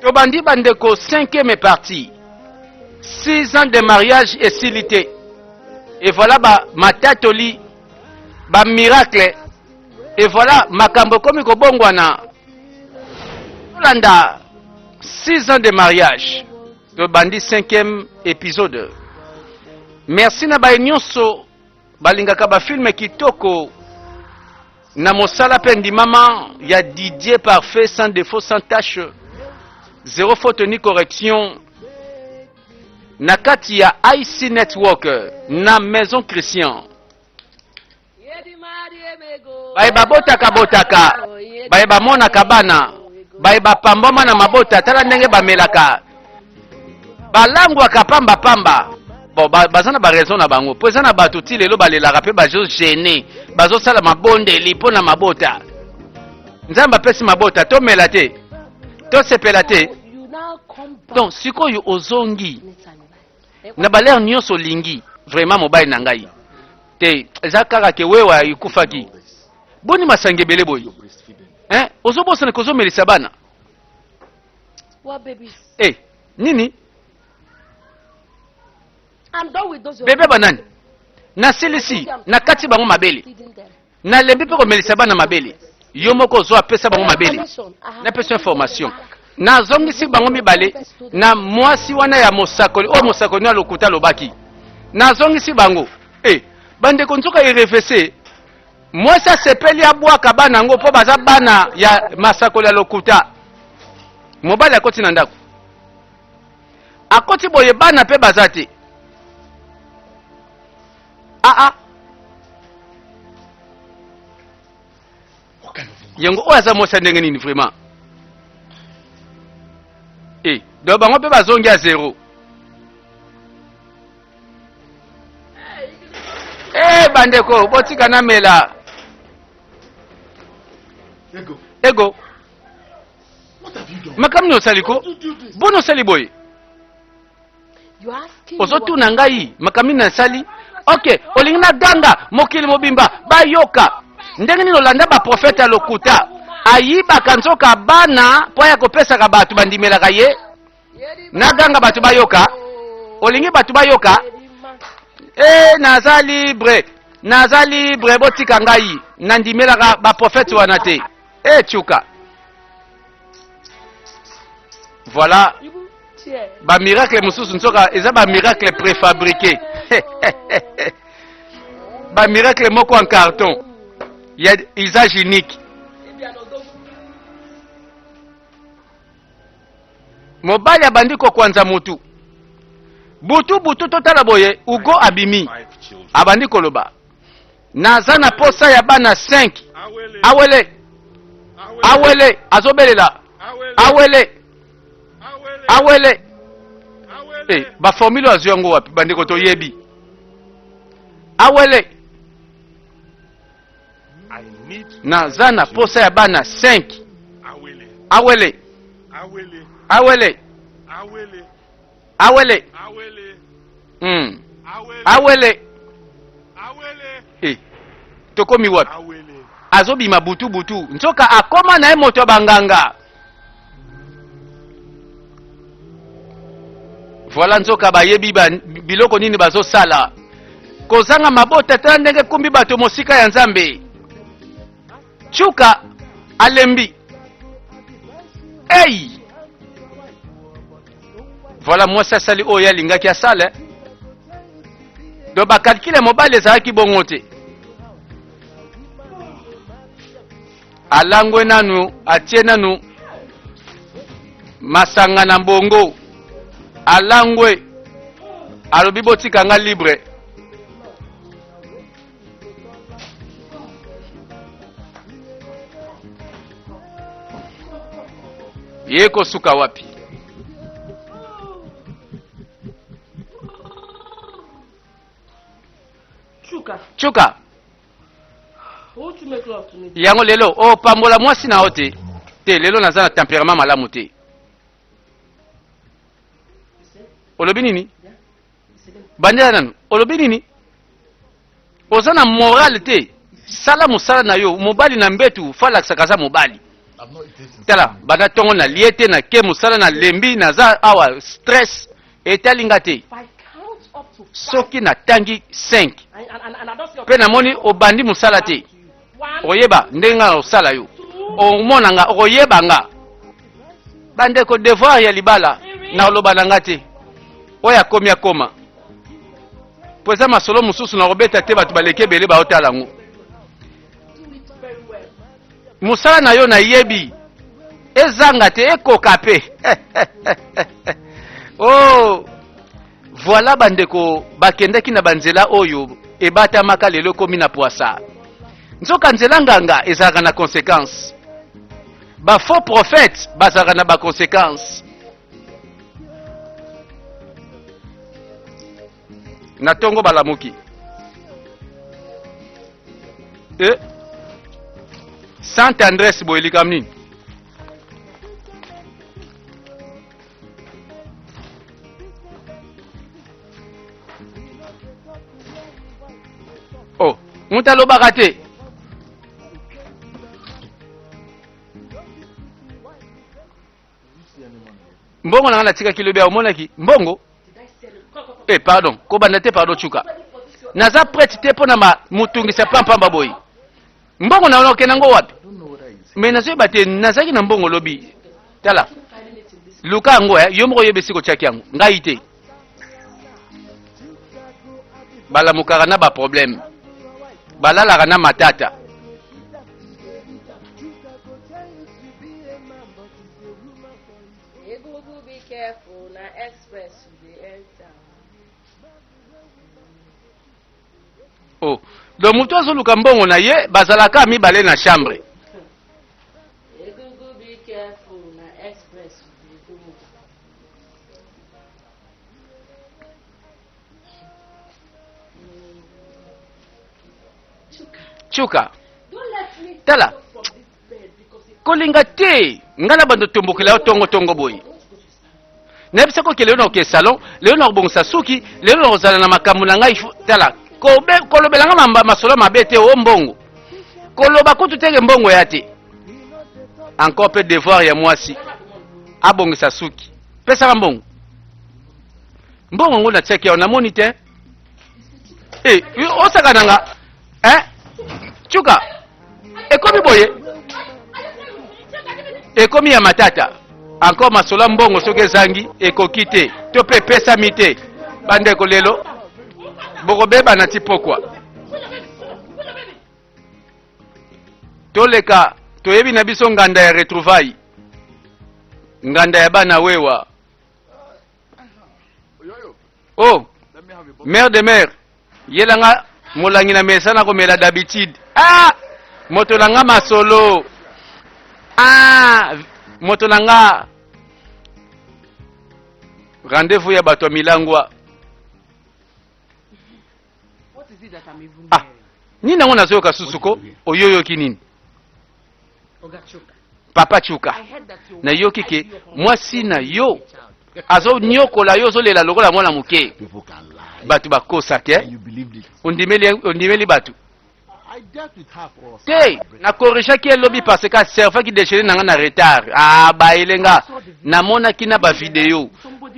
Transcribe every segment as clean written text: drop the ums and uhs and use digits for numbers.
Tobandi bandeko 5e partie. 6 ans de mariage et silité. Et voilà matatoli, miracle. Et voilà makambo komi kobongwana. Tolanda 6 ans de mariage. Tobandi 5e épisode. Merci na nyonso balingaka ba film kitoko. Na mosala pendi mama ya Didier parfait sans défaut sans tâche. Zéro faute ni correction. Na kati ya IC Network na Maison Christian. Baiba botaka botaka. Baiba mona kabana. Baiba pamboma na mabota tala ndenge bamelaka. Balangwa kapamba pamba. Bon bazana ba raison na bango. Po ezana bato ti lelo balelaka pe bazo gêner. Bazo sala mabonde lipo na mabota. Nzamba pesi mabota to melate. To sepela te. Donc sikoyo ozongi. Na baler nyonso lingi vraiment mobile na ngai te ezakaka ke wewa ikufaki boni masangebele boy ozobosa ne kozomelisa bana nini bebe banani na silisi na kati bango mabele na lembi pe komelisa bana mabele yo moko zo apesa bango mabele na pesa information na zongisi bango mibale na mwasi wana ya mosakoli o mosakoli na lokuta lobaki na zongisi bango bande konzuka irefese mwasi asepeli abwaka bana ngo po baza bana ya masakoli ya lokuta mobali akoti na ndako akoti boye bana pe bazate yango oyo aza mwasi ndenge nini vraiment donc bango pe bazongi à 0. Bandeko botika na mela ego makamni osaliko bono sali boy ozotu na ngai makamni na sali ok olingi na ganga mokili mobimba bayoka ndenge nini olanda ba profeta lokuta ayibaka nzoka bana po ya kopesaka bato bandimelaka ye naganga bato bayoka olingi bato bayoka naza libre botika ngai nandimelaka baprofete wana te chuka voilà bamiracle mosusu nzoka eza bamiracle préfabriqué bamiracle moko en carton ya usage unique mobali abandi kokwanza mutu butu totala boye ugo abimi abandi koloba naza na posa ya bana 5 awele azobelela awele ba formule azwi yango wapi bandeko toyebi awele naza na posa ya bana 5 awele tokomi wapi azobima butu nzoka akoma na ye moto ya banganga voilà nzoka bayebi biloko nini bazosala kozanga mabota tala ndenge kumbi bato mosika ya nzambe chuka alembi voilà mwasi asali oyo alingaki asala do bakalkile mobali ezalaki bongo te alangwe nanu atie nanu masanga na mbongo alangwe alobi botika nga libre ye kosuka wapi chuka yango lelo opambola mwasi na ote te lelo naza na temperament malamu te olobi nini bandela nanu olobi nini oza na moral te sala mosala na yo mobali na mbetu falakisaka aza mobali tala bana tongo na liete na ke musala na lembi na za awa stress etalinga te soki na tangi 5 pe na moni obandi musala te oyeba ndenga osala yo omona nga oyeba nga bande ko devoir ya libala na oloba na nga te oya komi akoma poza masolo mususu na robeta te batu baleke bele ba otala ngo musala na yo na yebi ezanga te ekoka pe oh voilà bandeko bakendaki na banzela oyo ebatamaka lelo komi na poisa nzoka nzela nganga ezalaka na conséquence ba faux prophète bazalaka na ba conséquence na tongo balamuki Sainte Andresse boyelikam nini oh mutu alobaka te mbongo na nga natikaki lobi omonaki mbongo pardon kobanda te pardon chuka naza prêtre te mpo na mutungisa pampamba boyi mbongo na okende nango wapi me nazoyeba te nazalaki na mbongo lobi tala luka yango yo moko oyebesi kotiaki yango ngai te balamukaka na baproblème balalaka na matata oh do mutu azoluka mbongo na ye bazalaka mibale na chambre chuka tala kolinga te ngana bando tombokela yo tongo boyi nayebisa ko lelo na oke salon lelo na kobongisa suki lelo na kozala na makambo na ngai tala kolobelanga masolo mabe te o mbongo koloba kutu teke mbongo ya te encore peu devoir ya mwasi abongisa suki pesaka mbongo ngo na tiaki yao namoni te osaka nanga chuka ekomi boye ekomi ya matata encore masolo mbongo soki ezangi ekoki te to pe pesami te bandeko lelo bokobeba na ti pokwa toleka toyebi na biso nganda ya retrouvaille nganda ya bana wewa oh mère de mère yelanga molangi na mesa na komela d'habitude moto nanga masolo moto nanga rendez-vous ya bato milangwa nini nango nazoyoka susuko oyoyoki nini papa chuka nayoki ke mwasi na yo azonyokola yo ozolela lokola mwana moke bato bakosa ke ondimeli bato te nakorejaki elobi parce que aservaki déjeuner nanga na retard baelenga namonaki na bavideo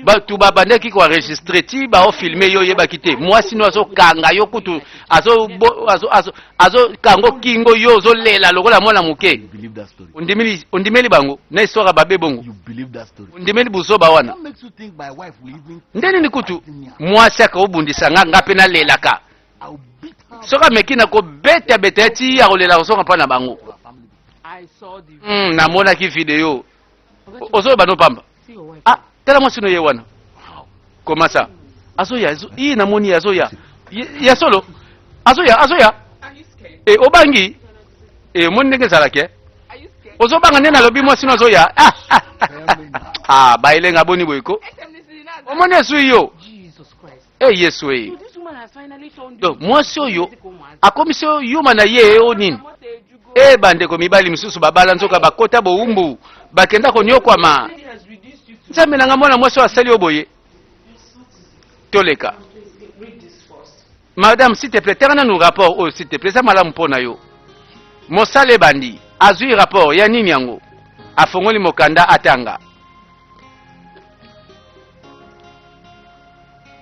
bato babandaki koenregistre ti baofilme yo oyebaki te mwasi no azokanga yo kutu azokango kingo yo ozolela lokola mwana moke ondimeli bango na histoire babe bongo ondimeli buzoba wana ndeni ni kutu mwasi akaobundisa nga mpe nalelaka soki ameki na kobeta ya ti ya kolela kosoka mpa na bango namonaki video ozoyoba no pamba tala mwasi no ye wana komasa azoya iyi namoni azoya ya solo azoya obangi omoni ndenge ezalaki ozobanga nde nalobi mwasi no azoya baelenga boni boyeko omoni esui yo yesu donc mwasi oyo akomisi yuma na ye o nini bandeko mibali misusu babala nzoka bakota bowumbu bakenda konyokwama nzambe nanga mwana mwasi oyo asali yo boye toleka madame s'il te plaît tengana nu rapport oyo s'il te plaît eza malamu mpo na yo mosala ebandi azwi rapport ya nini yango afongoli mokanda atanga.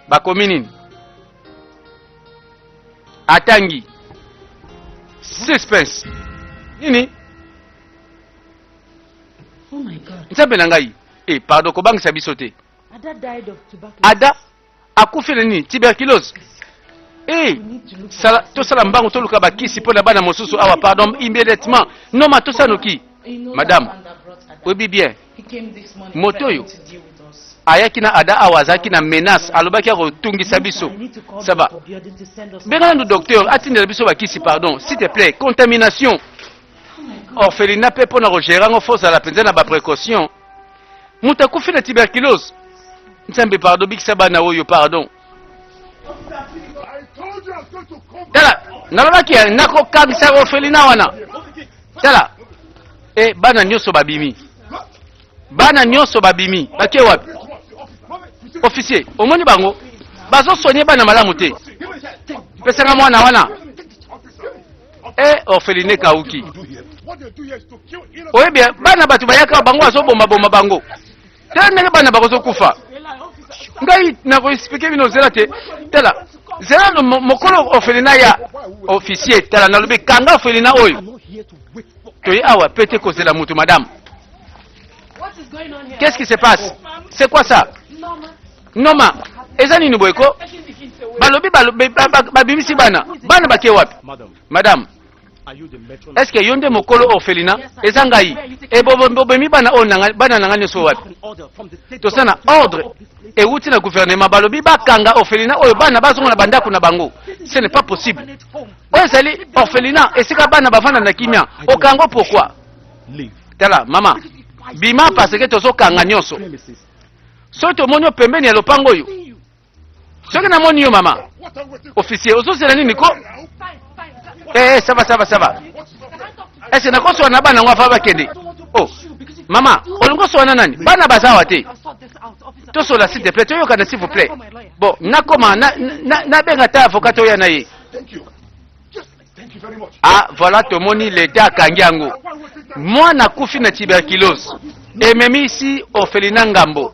Bakomi nini? Atangi. Suspense. Nini? Oh my God. Nzambe na ngai. Pardon, kobangisa biso te. Ada died of tuberculosis. Ada akufile nini? Tuberculose. Tosala mbango toluka bakisi pona bana mosusu awa, pardon, immédiatement. Non, ma tosanoki. Madame, obi bien. Moto yo ayaki na Ada awa azaki na menace, alobaki akotungisa biso. Ça va. Benga no docteur atindela biso bakisi, pardon, s'il te plaît. Contamination. Orphelinat pe pona rogérer ngo force la penza na ba précaution. Mutu akufi na tuberculose. Nzambe pardon bikisa bana oyo, pardon. Tala, nalobaki nakokangisa orphelinat wana. Tala. Bana nyonso babimi. Bana nyonso babimi. Bake wapi? Officier, omoni bango bazo soigner bana malamu te. Pesanga mwana wana. Orphelinat kauki. Oye bien, bana batu bayaka bango azobomba bomba bango. Tala bana bakozo kufa. Ngai na ko expliquer bino zela te. Tala. Zela no mokolo orphelinat ya officier, tala na lobi kanga orphelinat oyo. Toye awa pete kozela mutu, madame. Qu'est-ce qui se passe? C'est quoi ça? Noma. Eza nini boyeko? Balobi babimisi bana. Bana bake wapi? Madame. Est-ce que yonde mokolo orphelinat? Eza ngai. Bobemi bana onanga bana nanga nyoso wapi? Tosana ordre. Euti na gouvernement balobi bakanga orphelinat oyo bana bazonga na bandako na bango. Ce n'est pas possible. Oyo sali orphelinat esika bana bavanda na kimia. Okango pourquoi? Tala mama. Bima parce que tozo kanga nyonso. Soto monyo pembeni ya lopango yo. Soki na moni yo mama. Officier ozo sela nini ko? Ça va. Est-ce que nako so na bana ngwa fa kende? Oh. Mama, olongo so na nani? Bana bazawa te. Tosola s'il te plaît, toyoka na s'il vous plaît. Bon, nakoma na benga ta avocat toya na ye. Ah, voilà tomoni l'état kangiango. Moi na kufi na tuberculose. Et même ici orphelinat Ngambo.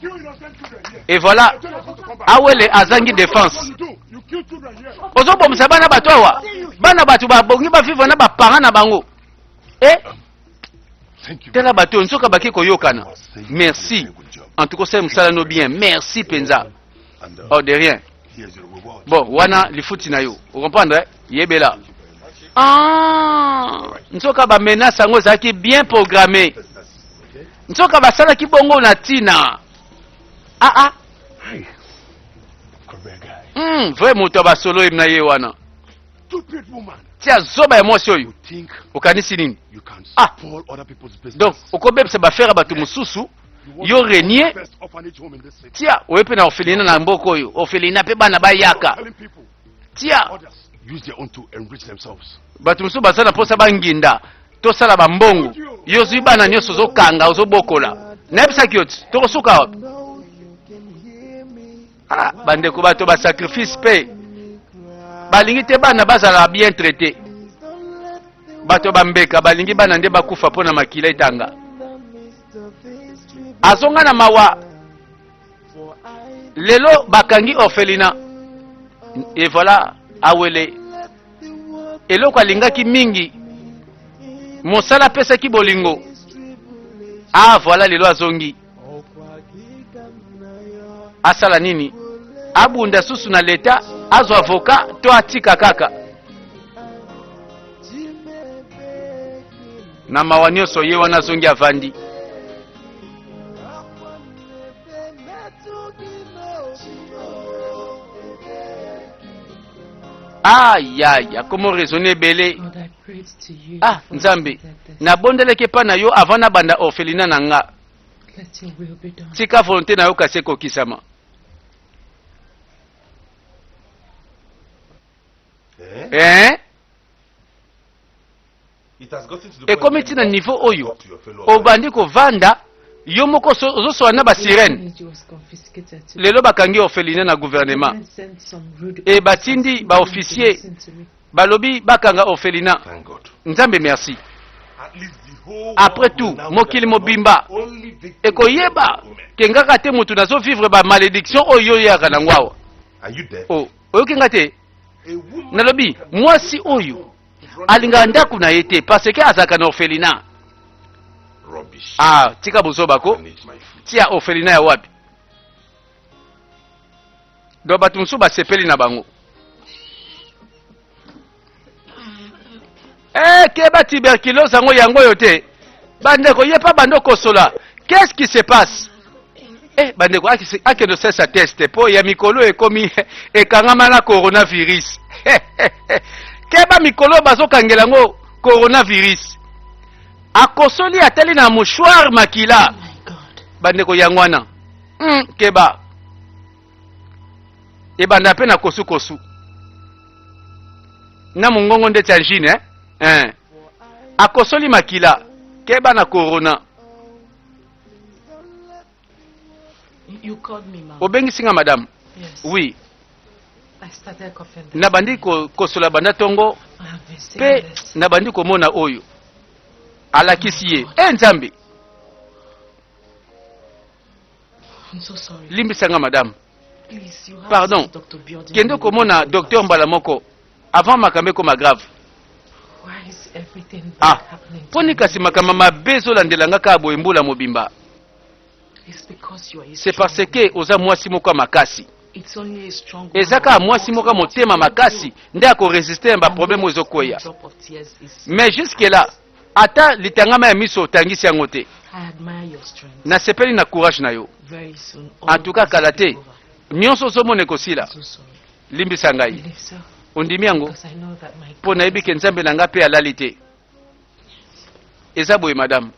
Et voilà, awele azangi défense. Ozo bomsa bana batowa. Bana batu ba bongi ba vivre na ba parents na bango. Tela bato nsoka baki koyokana. Merci. En tout cas, c'est musala no bien. Merci penza. Oh de rien. Bon, wana lifuti na yo. Vous comprenez? Yebela. Nsoka ba menace ngo zaki bien programmé. Nsoka ba sala ki bongo na tina. Vrai moto ba solo na ye wana. Tia zoba ya mwasi oyo. Okanisi nini? Donc, okobebisa bafere bato mususu, yo renier. Tia, oyepe na orphelinat na mboko oyo. Orphelinat pe bana bayaka. Tia. Bato mususu basala posa banginda. Tosala bambongo. Yo zui bana nyonso zokanga, ozobokola. Nayebisaki yo ti, tokosuka wapi? Bandeko bato ba sacrifice pe. Balingi te bana bazala bien traité. Bato bambeka balingi bana nde bakufa pona makila etanga. Azonga na mawa. Lelo bakangi orphelinat. Et voilà awele. Eloko alingaki mingi. Mosala pesa ki bolingo. Voilà lelo azongi. Asala nini? Abunda susu na leta, azo avocat, to atika kaka. Na mawanyo so ye wana zongi avandi. Comment raisonner belé? Nzambe. Na bondeleke pa na yo avant na banda orphelinat na nga. Tika volonté na yo kase kokisama. Et comme tu na niveau oyo, obandi ko vanda, yo moko ozosoa na ba sirène. Lelo bakangi orphelinat na gouvernement. Et batindi ba officier, balobi bakanga orphelinat. Nzambe merci. Après tout, mokili mobimba ekoyeba kengaka te mutu nazo vivre ba malédiction oyo yaka na ngwawa. Oh, oyo kenga te. Nalobi, mwasi oyo alinga ndaku na yete parce que azaka na orphelinat. Ah, tika bozoba ko. Tia orphelinat ya wapi? Do batu musu basepeli na bango. Keba tuberculose yango yango yote. Bandeko yepa bandoko sola. Qu'est-ce qui se passe? Bandeko ake no sesa test po ya mikolo ekomi ekangama na coronavirus. Keba mikolo bazokangela ngo coronavirus. Akosoli ateli na mouchoir makila. Bandeko yangwana. Keba. Ebanda pe na kosu kosu. Na mungongo ndeti angine akosoli makila keba na corona. You called me, ma'am. Obengisinga madame? Yes. Oui. I started coughing. Nabandi kosola banda tongo I have been saying pe this. nabandi komona oyo alakisi ye. Nzambe. I'm so sorry. Limbisanga madame. Please, you have Pardon. to see Dr. Biodin. Kendo komona docteur mbala moko avant makambe koma grave. Why is everything bad happening to Poni me? kasi makama mabezo landelanga ka boembula mobimba. It's because you are a C'est strong parce que oza mwasi moko makasi. It's only a strong Ezaka mwasi moko motema makasi nde ako résister ba problème ezokoya. drop of tears is. Mais jusque là ata litangama ya miso otangisi yango te. I admire your strength. Nasepeli na courage na yo. Very soon. En tout cas kala te. Over. Nyonso ozomona ekosila. I'm so sorry. Limbisa I ngai. believe so. Ondimi yango Because I know that my mpo nayebi ke nzambe na nga mpe alali te. Eza boye madame.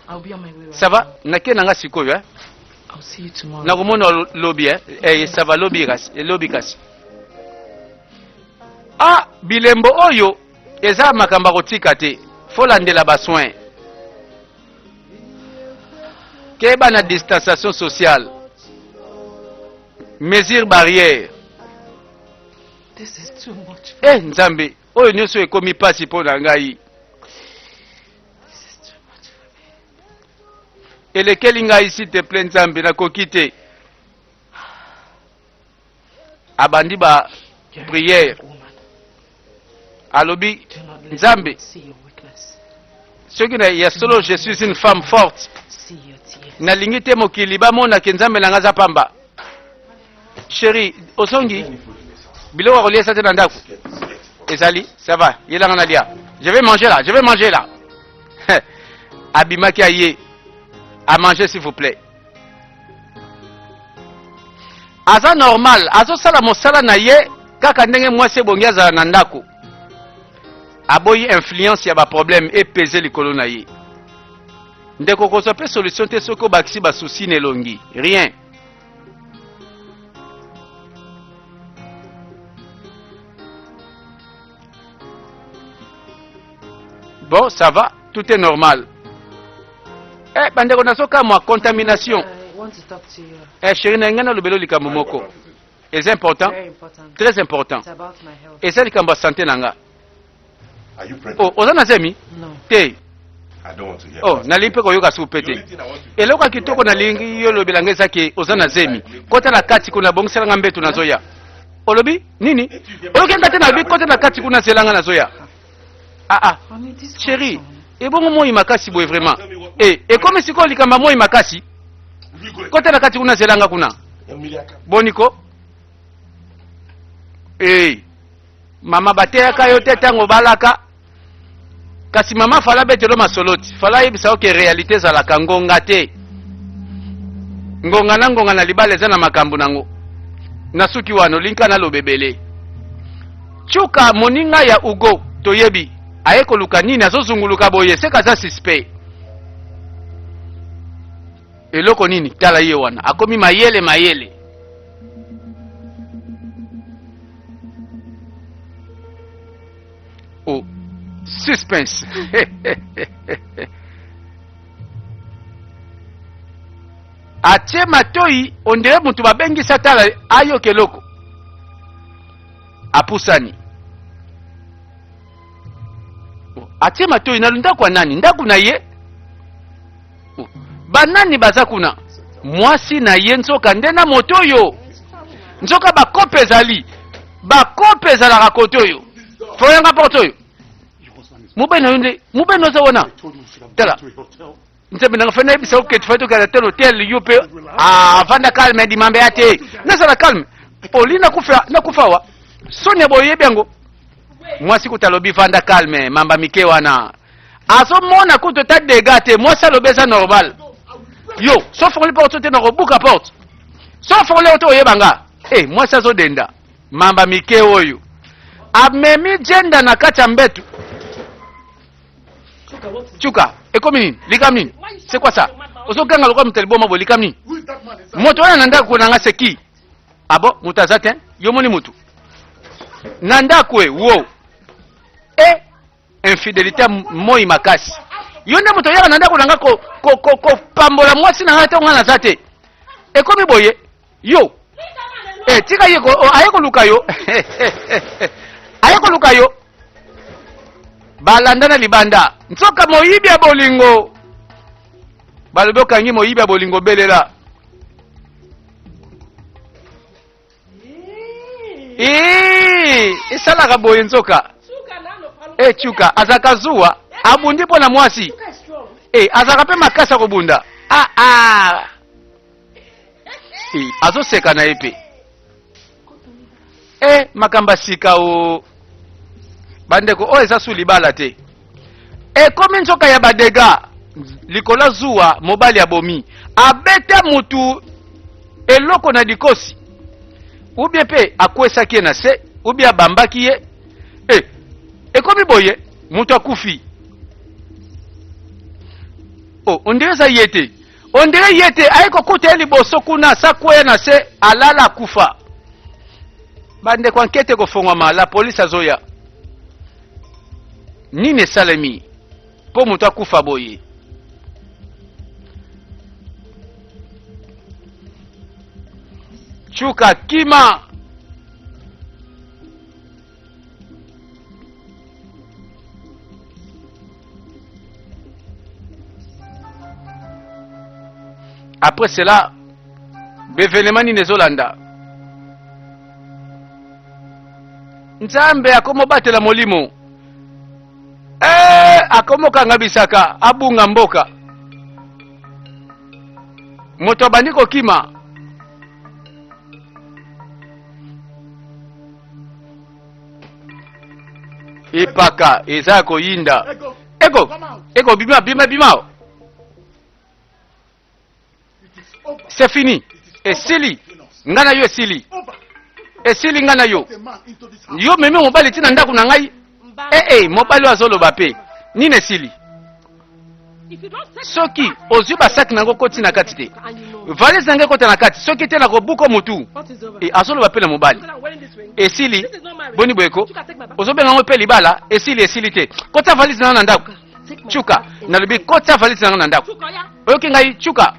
I'll be on my way right Ça va? now. Nake na nga sikoyo I'll see you tomorrow. nakomona lobi ça va lobi kasi. Ah, bilembo oyo eza makambo ya kotika te. Fo landela basoin. Keba na distanciation sociale. Mesure barrière. This is too much. Nzambe, oyo nyonso ekomi pasi mpo na ngai. This is too much for me. Elekeli ngai s'il te plaît Nzambe nakoki te. Abandi ba You're a prière. strong woman. Alobi Do not let Nzambe, anyone see your weakness. soki na ya solo je suis une femme forte. See your tears. Nalingi te mokili bamona ke Nzambe na nga za pamba. Chérie, osongi biloko kolia sa te na ndako. Ezali, ça va, yelanga na lia. Je vais manger là. Abimaki aye. À manger s'il vous plaît. Aza normal, azo sala mosala na ye kaka ndenge mwasi ebongi azala na ndako. Aboyi influence ya ba problème epese likolo na ye. Ndeko kozwa pe solution te soko bakisi ba souci nelongi. Rien. Bon, ça va, tout est normal. Bandeko nasoka mwa contamination. I want to talk to you. Chérie na ngana lobelo likambo moko. C'est important, Very important. très important. It's about my health. Et ça likambo santé nanga. Are you pregnant? Oh, oza na zemi? No. Te. I don't want to hear Oh, that. nalingi mpe koyoka supe The only te. thing I want to Eloko ya kitoko nalingi yo lobelanga ezaki oza na zemi. Kota na kati kuna bongiselanga mbetu nazoya. Olobi nini? Olokenda te na bi kota na kati kuna zelanga nazoya. Ah. Honey, this Chérie, goes on. ebongo moi makasi boye vraiment. Ekomi sikoyo likamba moi makasi. you go. Kota na kati kuna zelanga kuna. Boniko? Mama bateyaka yo te ntango balaka. Kasi mama fala betelo masoloti. Fala yebisa oke réalité ezalaka ngonga te. Ngonga na libala eza na makambo nango. Nasuki wano linka na lobebele. Chuka moninga ya Ugo toyebi. Aye koluka nini azozunguluka boye seka za suspect. Eloko nini tala ye wana akomi mayele. Oh, suspense. Atie matoi ondire mutu babengisa tala ayo keloko. Apusani. atie matoi na ndako nani ndako na ye banani baza kuna mwasi na ye nzoka nde na moto oyo nzoka bakope ezali bakope ezalaka kote oyo foyanga porte oyo mobali na yo nde mobali oza wana tala nzambe nanga fana yebisa okete fai tokala tel hotel yo mpe avanda calme dimambe ya te nasala calme oli nakufa wa sonia boyebi yango mwasi kuta alobi vanda calme mamba mike wana azomona kutu ta dega te mwasi alobi eza normal yo so fongoli porte te na kobuka porte so fongoli ote oyebanga mwasi azodenda mamba mike oyo amemi jenda na kati ya mbetu chuka ekomi nini likam nini c'est quoi ça ozoganga lokwa muteliboma bo likam nini moto wana na ndako nanga seki abo mutu aza te yo moni mutu na ndako wo infidélité moi makasi yo nde moto yaka na ndako nanga kopambola mwasi nanga te nga naza te ekomi boye yo tika ye aye koluka yo aye koluka yo balanda na libanda nzoka moyibi ya bolingo balobi okangi moyibi ya bolingo belela esalaka boye nzoka chuka azaka zuwa abundi mpo na mwasi azaka mpe makasi ya kobunda azoseka na ye mpe makambo sika o bandeko oyo eza su libala te ekomi nzoka ya badega likolo zuwa mobali abomi abeta mutu eloko na dikosi ubie mpe akwesaki ye na se ubie abambaki ye ekomi boye mutu akufi ondire eza ye te ondire ye te aye kokuta ye liboso kuna sakweya na se alala akufa bandeko ankete kofongwama la polisi azoya nini esalemi mpo moto akufa boye chuka kima après cela bevenema nini ezolanda nzambe akomobatela molimo akomokanga bisaka abunga mboka moto abandi kokima epaka eza koyinda eko bimao c'est fini esili ngana yo esili ngana yo memi mobali tina ndako na ngai mobali azoloba pe nini esili soki ozwi basaki nango koti na kati te valise nange kota na kati soki te na kobuka mutu azoloba pe na mobali esili boni boyeko ozobenga ngo pe libala esili te kota valise nango na ndako chuka nalobi kota valise nango na ndako oyoki ngai chuka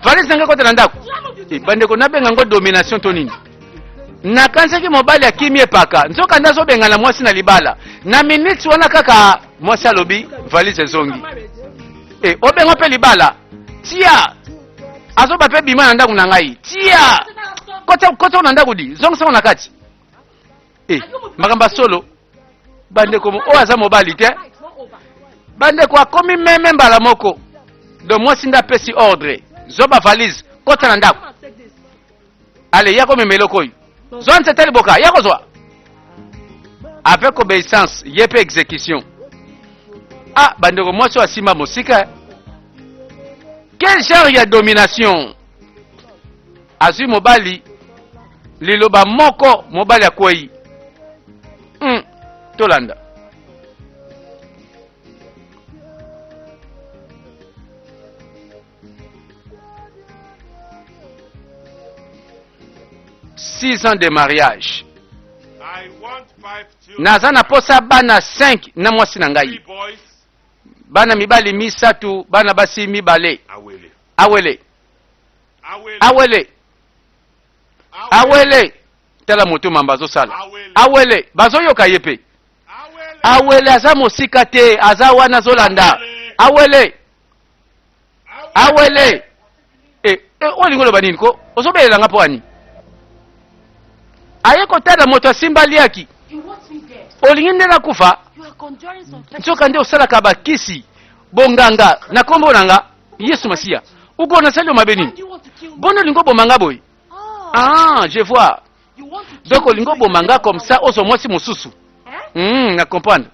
valise nange kota na ndako bandeko nabenga ngo domination to nini nakansaki mobali akimi epaka nzoka nde azobengana mwasi na libala na minute wana kaka mwasi alobi valise ezongi obenga mpe libala tia azoba mpe bima na ndako na ngai tia kota na ndako di zongisango na kati makambo solo bandeko oyo aza mobali te bandeko akomi meme mbala moko do mwasi nde apesi ordre zoba valise kota na ndako ale ya komema eloko oyo zwa nzete liboka ya kozwa avec obéissance ye mpe exécution bandeko mwasi oyo asimba mosika quel genre ya domination azwi mobali liloba moko mobali akwei tolanda six ans de mariage naza na posa bana 5 na mwasi na ngai bana mibali misatu bana basi mibale awele tala moto mamba azosala awele bazoyoka ye pe awele aza mosika te, aza wana zolanda. Awele olingo loba nini ko ozobelela nga po ani aye kotala moto asimba liaki olingi nde nakufa nsoka nde osalaka bakisi bonganga na kombo nanga Yesu Masiya uko nasali omabe nini bona olingo bomanga boye je vois donc olingo bomanga comme ça ozo mwasi mosusu na comprendre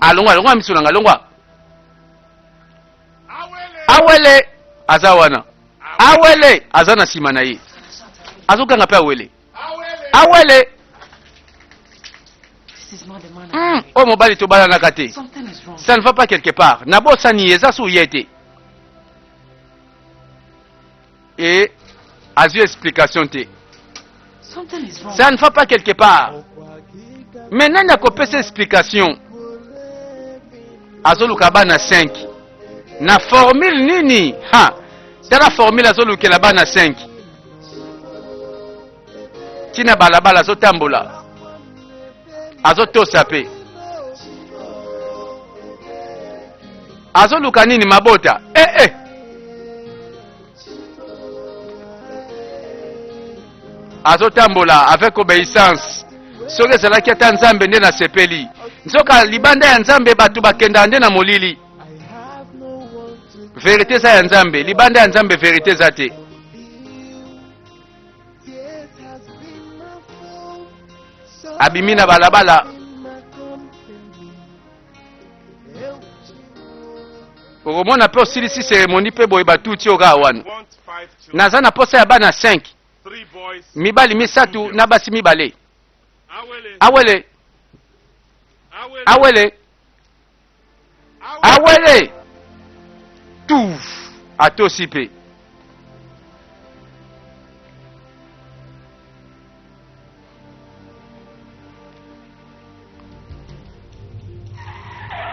alongwa misu nanga longwa awele aza wana awele aza na sima na ye azokanga pe awele awele o mobali tobalanaka te ça ne va pas quelque part nabosani eza so ye te et azwi explication te ça ne va pas quelque part mais nani akopesa explication azoluka bana 5 na formule nini tala formule azolukela bana 5 tina balabala azotambola azotosa pe azoluka nini mabota azotambola avec obéissance soki ezalaki ata nzambe nde na sepeli nzoka libanda ya nzambe bato bakenda nde na molili verite eza ya nzambe libanda ya nzambe verite eza te abimi na balabala okomona mpe osilisi seremoni mpe boye batuti oka wana naza na posa ya bana 5 mibali 3 na basi 2 awele awele awele tout atosi pe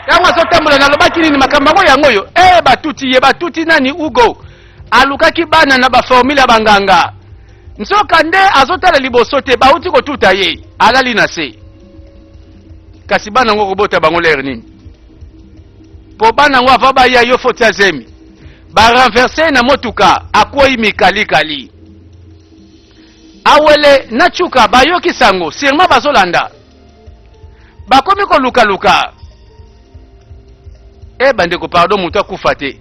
yango azotambola nalobaki nini makambo yango yango oyo batuti nani ugo alukaki bana na baformule ya banganga nzoka nde azotala liboso te bauti kotuta ye alali na se kasi bana ngo kobota bango lere nini po bana ngo ava baya yo foti azemi barenverse na motuka akwoi mikalikali awele na chuka bayoki sango sirma bazolanda bakomi kolukaluka bandeko pardon mutu akufa te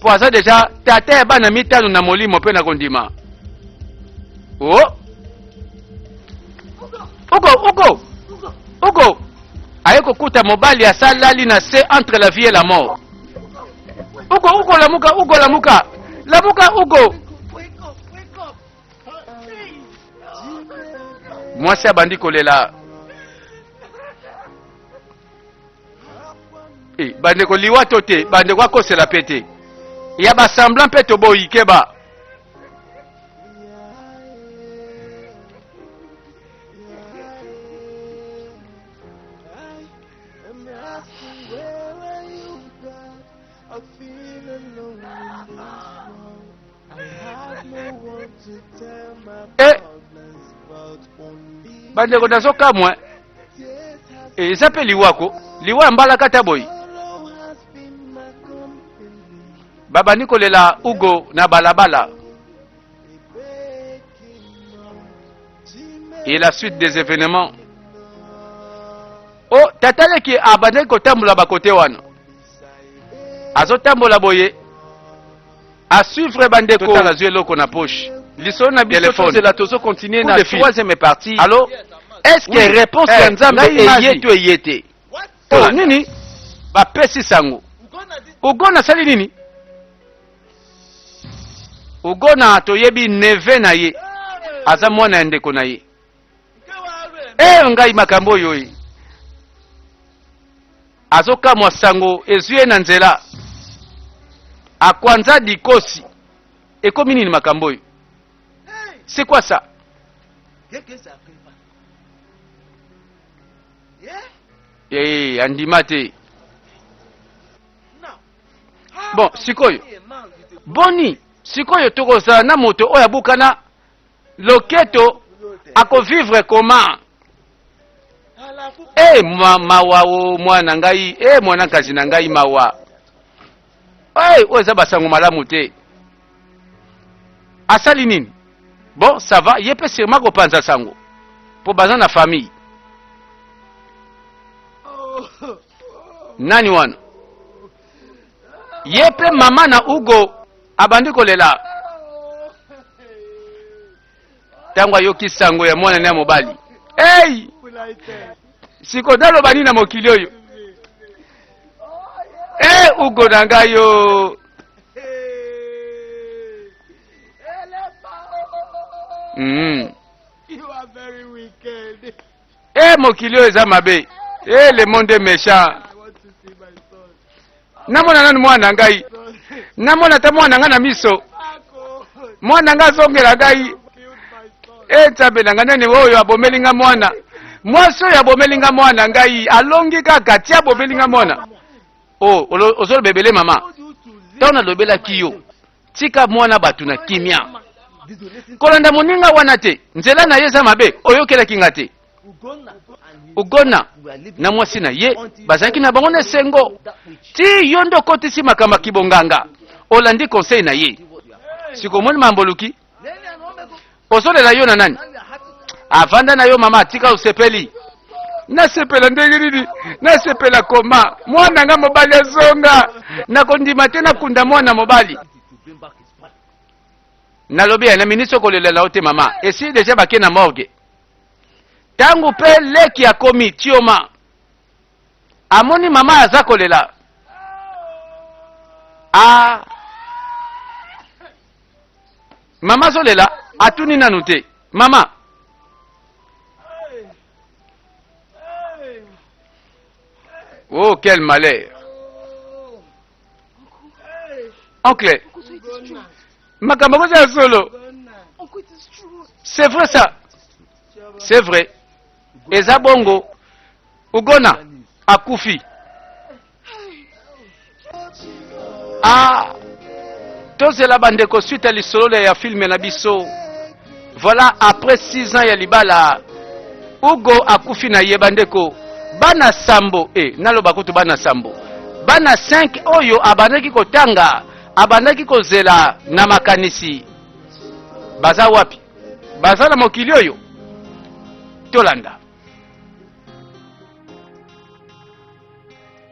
po aza deja tata ya bana 5 na molimo mpe na kondima ugo aye kokuta mobali asalali na se entre la vie et la mort ugo lamuka ugo mwasi abandi kolela bandeko liwato te bandeko akosela pe te ya basemblant mpe toboyi keba bandeko nazokamwa eza mpe liwako liwa ya mbala kata boyi babandi kolela ugo na balabala et la suite des événements tataleki abandi kotambola bakote wana azotambola boye asuivre bandeko tala zwi eloko na poche lisolo na biso tozela tozokontinue na troisième partie alors est-ce que réponse ya nzambe eye to eye te nini bapesi sango ugona asali nini ugona toyebi neve na ye aza mwana ya ndeko na ye ngai makambo oyo azokamwa sango ezwi ye na nzela akwanza dikosi ekomi nini makambo oyo c'est quoi ça andima te bon sikoyo boni sikoyo tokozala na moto oyo abukana loketo akovivre comment mawa o mwana ngai mwana kazi na ngai mawa oyo eza basango malamu te asali nini bon ça va ye pe sûrement kopanza sango po baza na famille nani wana ye pe mama na Ugo abandi kolela tango ayoki sango ya mwana na mobali sikodalo bani na mokili oyo Ugo na ngai yo You are very wicked. Mokili oyo eza mabe le monde est méchant. I want to see my son. Namona nani mwana ngai namona ta mwana ngai na miso mwana ngai azongela ngai nzambe na ngai nani oyo abomelinga mwana mwasi oyo abomelinga mwana ngai alongi kaka tia abomelinga mwana ozolobebele mama ntango nalobelaki yo tika mwana bato na kimia kolanda moninga wana te nzela na ye eza mabe oyokelaki nga te ugona na mwasi na ye bazalaki na bango na esengo ti yo nde okotisi makambo ya kibonganga olandi conseil na ye sikomoni mamboluki ozolela yo na nani avanda na yo mama atika osepeli nasepela ndenge nini nasepela koma mwana nga mobali azonga nakondima te nakunda mwana mobali nalobi na ministre kolelela o te mama esi deja bake na morgue tangu pe leki akomi tioma amoni mama aza kolela mama azolela atuni nanu te mama oh quel malheur oncle makambo koza ya solo c'est vrai ça c'est vrai eza bongo ugona akufi tozela bandeko suite ya lisolo ya filme na biso voilà après 6 ans ya libala Ugo akufi na ye bandeko bana sambo naloba kutu bana sambo bana 5 oyo abandaki kotanga abandaki kozela na makanisi baza wapi baza na mokili oyo tolanda